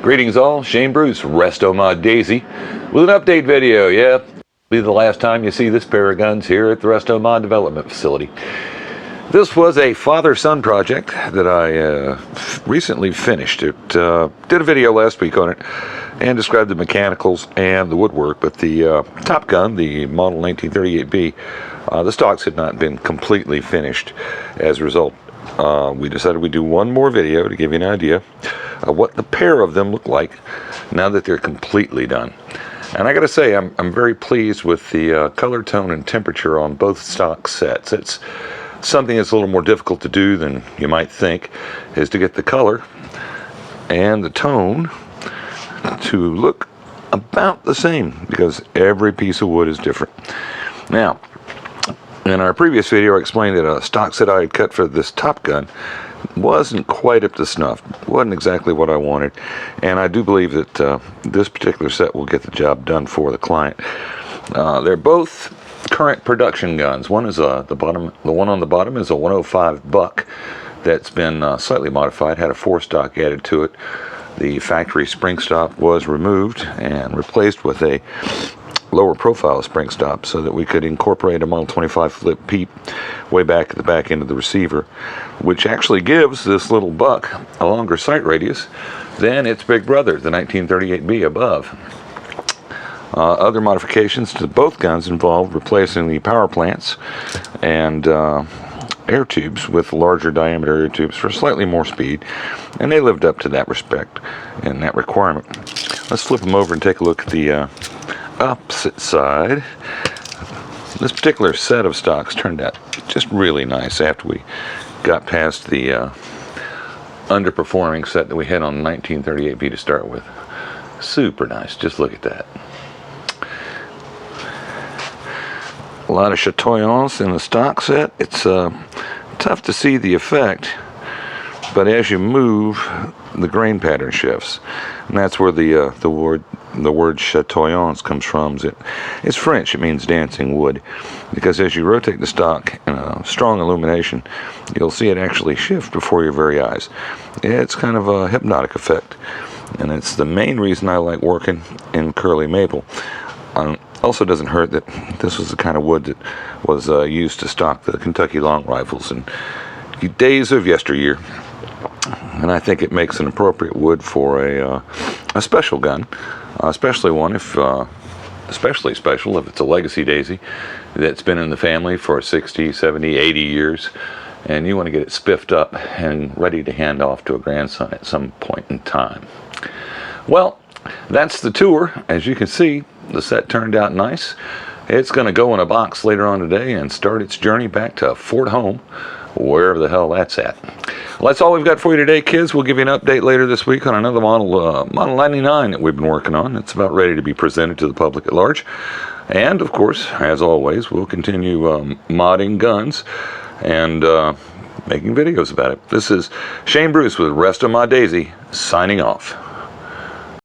Greetings all, Shane Bruce, Restomod Daisy, with an update video. Yeah, be the last time you see this pair of guns here at the Restomod development facility. This was a father-son project that I recently finished. It did a video last week on it and described the mechanicals and the woodwork, but the top gun, the model 1938B, the stocks had not been completely finished. As a result, we decided we'd do one more video to give you an idea of what the pair of them look like now that they're completely done. And I gotta say, I'm very pleased with the color tone and temperature on both stock sets. It's something that's a little more difficult to do than you might think, is to get the color and the tone to look about the same, because every piece of wood is different. Now, in our previous video, I explained that a stock set I had cut for this top gun wasn't quite up to snuff. Wasn't exactly what I wanted, and I do believe that this particular set will get the job done for the client. They're both current production guns. One is the one on the bottom is a 105 buck that's been slightly modified, had a forestock added to it. The factory spring stop was removed and replaced with a lower profile spring stop so that we could incorporate a Model 25 flip peep way back at the back end of the receiver, which actually gives this little buck a longer sight radius than its big brother, the 1938B above. Other modifications to both guns involved replacing the power plants and air tubes with larger diameter air tubes for slightly more speed, and they lived up to that respect and that requirement. Let's flip them over and take a look at the opposite side. This particular set of stocks turned out just really nice after we got past the underperforming set that we had on the 1938B to start with. Super nice, just look at that. A lot of chatoyance in the stock set. It's tough to see the effect, but as you move, the grain pattern shifts, and that's where the word chatoyance comes from. It's French. It means dancing wood, because as you rotate the stock in a strong illumination, you'll see it actually shift before your very eyes. It's kind of a hypnotic effect, and it's the main reason I like working in curly maple. Also doesn't hurt that this was the kind of wood that was used to stock the Kentucky long rifles in days of yesteryear, and I think it makes an appropriate wood for a special gun, especially one if especially special if it's a legacy Daisy that's been in the family for 60, 70, 80 years, and you want to get it spiffed up and ready to hand off to a grandson at some point in time. Well, that's the tour. As you can see, the set turned out nice. It's going to go in a box later on today and start its journey back to Fort Home, wherever the hell that's at. Well, that's all we've got for you today, kids. We'll give you an update later this week on another model 99 that we've been working on. It's about ready to be presented to the public at large. And, of course, as always, we'll continue modding guns and making videos about it. This is Shane Bruce with Restomod Daisy, signing off.